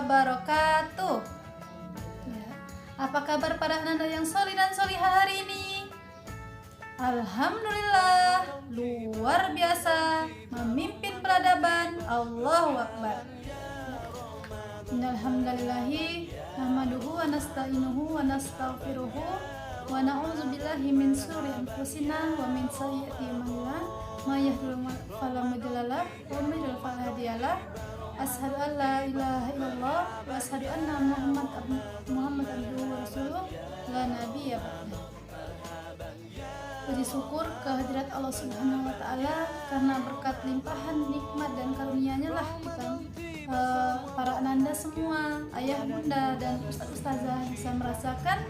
wabarakatuh. Ya. Apa kabar para ananda yang solih dan solihah hari ini? Alhamdulillah, luar biasa, memimpin peradaban. Allahu Akbar. Innalhamdulillahi nahmaduhu wa nasta'inuhu wa nastaghfiruhu wa na'udzubillahi min syururi anfusina wa min sayyiati a'malina may yahdihillahu fala mudilla lahu wa may yudlil fala hadiya lahu. Asyhadu an la ilaha illallah wa asyhadu anna Muhammad abduhu wa rasuluh la nabiyya ba'dah. Puji syukur kehadirat Allah Subhanahu wa taala karena berkat limpahan nikmat dan karunia-Nya lah kita para ananda semua, ayah bunda dan ustaz-ustazah bisa merasakan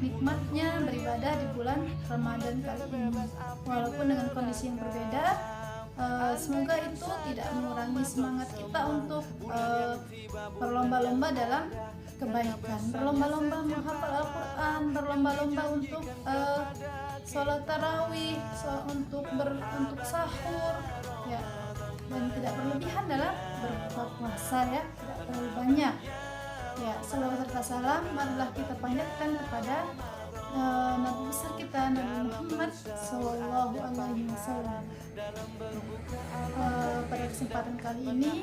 nikmatnya beribadah di bulan Ramadan kali ini. Walaupun dengan kondisi yang berbeda, semoga itu tidak mengurangi semangat kita untuk berlomba-lomba dalam kebaikan, berlomba-lomba menghafal Al-Quran, berlomba-lomba untuk sholat tarawih, untuk sahur, ya, dan tidak berlebihan dalam berbuka puasa, ya, tidak terlalu banyak. Ya, salawat serta salam marilah kita panjatkan kepada Nabi besar kita, Nabi Muhammad Sallallahu Alaihi Wasallam. Pada kesempatan kali ini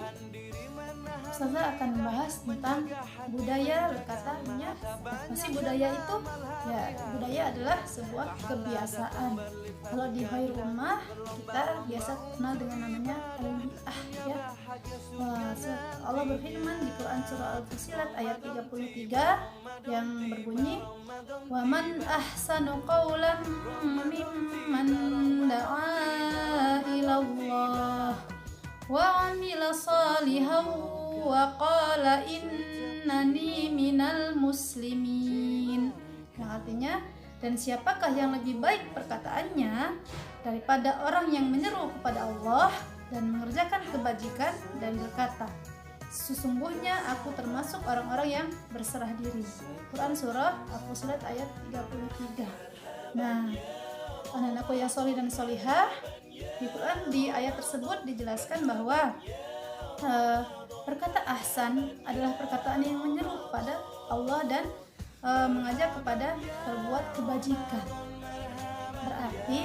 Ustazah akan membahas tentang budaya. Katanya apa sih budaya itu? Ya, budaya adalah sebuah kebiasaan. Kalau di khair ummah kita biasa kenal dengan namanya al-bi'ah, ya. Allah berfirman di Quran surah Al-Fussilat ayat 33 yang berbunyi, "Wa man ahsanu qawlan mimman da'a ila Allah wa 'amila shalihan wa qala innani minal muslimin." Yang artinya, dan siapakah yang lebih baik perkataannya daripada orang yang menyeru kepada Allah dan mengerjakan kebajikan dan berkata, "Sesungguhnya aku termasuk orang-orang yang berserah diri." Quran surah Al-Fussilat ayat 33. Nah, anak-anakku yang solih dan solihah, di Quran di ayat tersebut dijelaskan bahwa perkata ahsan adalah perkataan yang menyeru kepada Allah dan mengajak kepada berbuat kebajikan. Berarti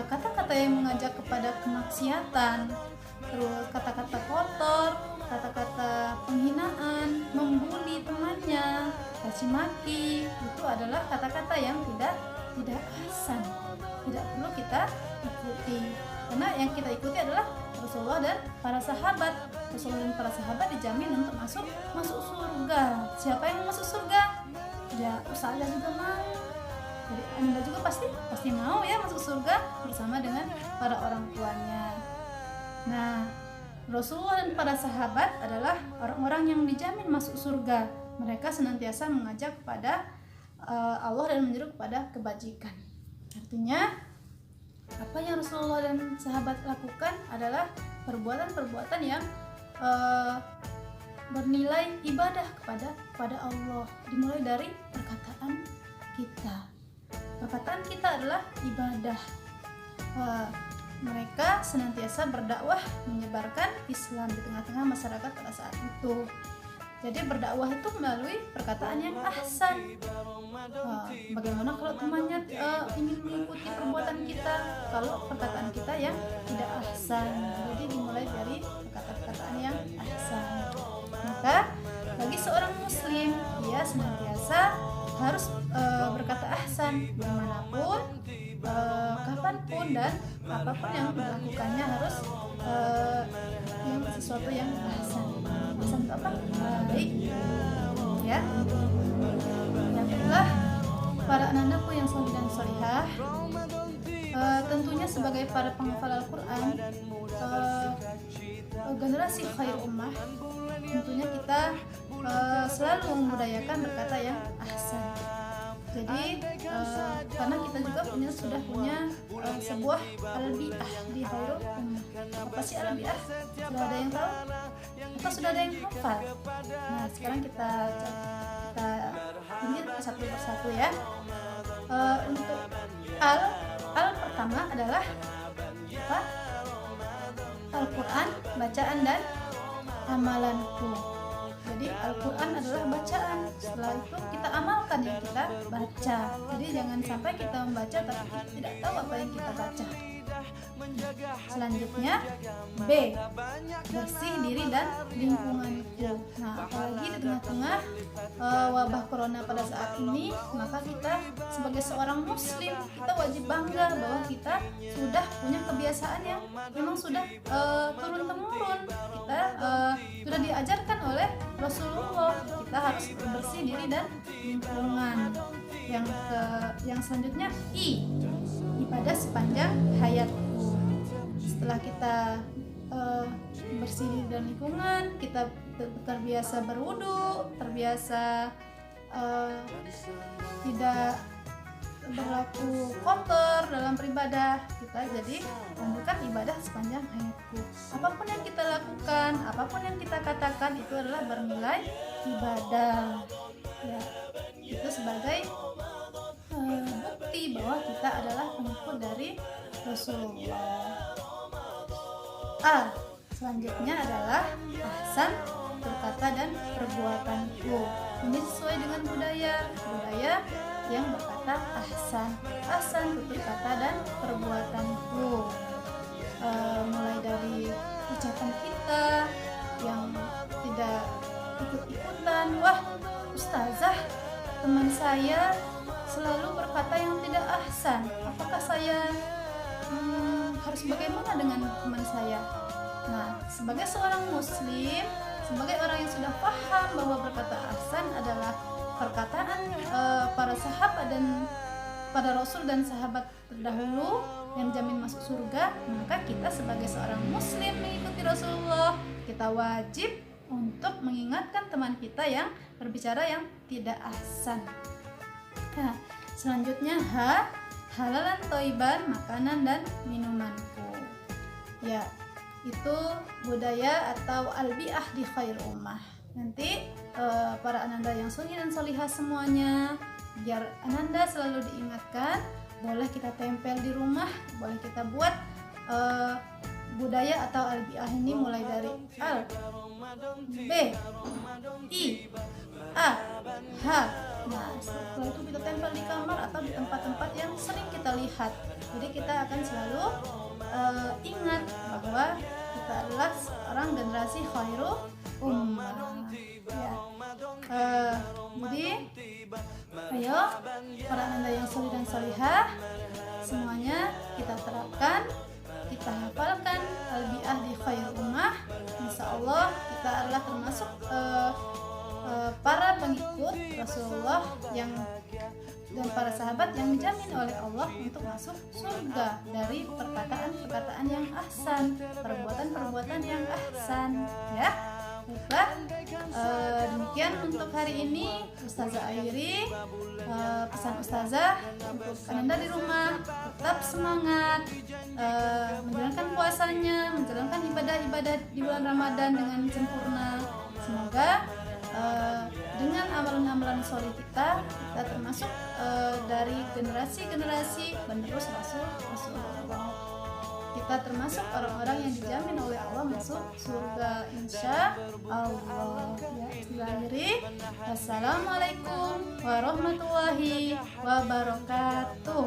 kata-kata yang mengajak kepada kemaksiatan, terus kata-kata kotor, kata-kata penghinaan, membuli temannya, caci maki, itu adalah kata-kata yang tidak ahsan, tidak perlu kita ikuti. Karena yang kita ikuti adalah Rasulullah dan para sahabat. Rasulullah dan para sahabat dijamin untuk masuk surga. Siapa yang mau masuk surga? Ya, ustazah juga mau. Jadi Anda juga pasti mau ya masuk surga bersama dengan para orang tuanya. Nah, Rasulullah dan para sahabat adalah orang-orang yang dijamin masuk surga. Mereka senantiasa mengajak kepada Allah dan menyeru kepada kebajikan. Artinya, apa yang Rasulullah dan sahabat lakukan adalah perbuatan-perbuatan yang bernilai ibadah kepada Allah. Dimulai dari perkataan kita. Perkataan kita adalah ibadah. Mereka senantiasa berdakwah menyebarkan Islam di tengah-tengah masyarakat pada saat itu. Jadi berdakwah itu melalui perkataan yang ahsan. Bagaimana kalau temannya ingin mengikuti perbuatan kita, kalau perkataan kita yang tidak ahsan? Jadi dimulai dari perkataan yang ahsan. Maka bagi seorang muslim, dia senantiasa harus berkata ahsan dimanapun, kapanpun, dan apapun yang dilakukannya harus yang sesuatu yang ahsan. Ahsan itu apa? Baik, ya. Yang kedua, para anandaku yang solih dan solihah, tentunya sebagai para penghafal Al-Quran, generasi khair ummah, tentunya kita selalu membudayakan berkata yang ahsan. Jadi karena kita juga sudah punya sebuah al-bi'ah di khair ummah. Apa sih al-bi'ah? Sudah ada yang tahu? Atau sudah ada yang hafal? Nah, sekarang kita ini satu persatu ya. Untuk al pertama adalah apa? Al-Quran, bacaan dan amalanku. Jadi Al-Quran adalah bacaan. Setelah itu kita amalkan yang kita baca. Jadi jangan sampai kita membaca tapi kita tidak tahu apa yang kita baca. Selanjutnya B, bersih diri dan lingkunganku. Nah, apalagi di tengah-tengah wabah corona pada saat ini, maka kita sebagai seorang muslim, kita wajib bangga bahwa kita sudah punya kebiasaan yang memang sudah turun-temurun. Kita sudah diajarkan oleh Rasulullah, kita harus bersih diri dan lingkungan. Yang selanjutnya I, ibadah sepanjang hayatku. Setelah kita bersih diri dan lingkungan, kita terbiasa berwudu, terbiasa tidak berlaku kotor dalam beribadah, kita jadi lanjutkan ibadah sepanjang hayatku. Apapun yang kita lakukan, apapun yang kita katakan, itu adalah bernilai ibadah ya. Itu sebagai bukti bahwa kita adalah pengikut dari Rasulullah. A, selanjutnya adalah ahsan berkata dan perbuatanku. Ini sesuai dengan budaya yang berkata ahsan tutur kata dan perbuatanku. Mulai dari ucapan kita yang tidak ikut-ikutan, wah ustazah, teman saya selalu berkata yang tidak ahsan, apakah saya harus bagaimana dengan teman saya? Nah, sebagai seorang muslim, sebagai orang yang sudah paham bahwa berkata ahsan adalah perkataan para sahabat dan para rasul dan sahabat terdahulu yang jamin masuk surga, maka kita sebagai seorang muslim mengikuti Rasulullah, kita wajib untuk mengingatkan teman kita yang berbicara yang tidak ahsan. Nah, selanjutnya H, halalan toiban, makanan dan minumanku. Ya, itu budaya atau albiah di khair ummah. Nanti para ananda yang solih dan solihah semuanya, biar ananda selalu diingatkan, boleh kita tempel di rumah, boleh kita buat budaya atau albiah ini mulai dari al, b, i, a, h. Nah, setelah itu kita tempel di kamar atau di tempat-tempat yang sering kita lihat. Jadi kita akan selalu ingat bahwa kita adalah seorang generasi khairul ummah. Ya. Jadi ayo para ananda yang solih dan solihah semuanya kita terapkan, kita hafalkan albiah di khairul ummah. Insya Allah kita adalah termasuk para pengikut Rasulullah yang dan para sahabat yang dijamin oleh Allah untuk masuk surga dari perkataan-perkataan yang ahsan, perbuatan-perbuatan yang ahsan, ya. Baiklah, demikian untuk hari ini Ustazah Airi. Pesan Ustazah untuk ananda di rumah, tetap semangat menjalankan puasanya, menjalankan ibadah-ibadah di bulan Ramadan dengan sempurna. Semoga dengan amalan-amalan soleh kita termasuk dari generasi-generasi penerus Rasulullah. Kita termasuk orang-orang yang dijamin oleh Allah masuk surga insya Allah. Ya, akhiri. Wassalamualaikum warahmatullahi wabarakatuh.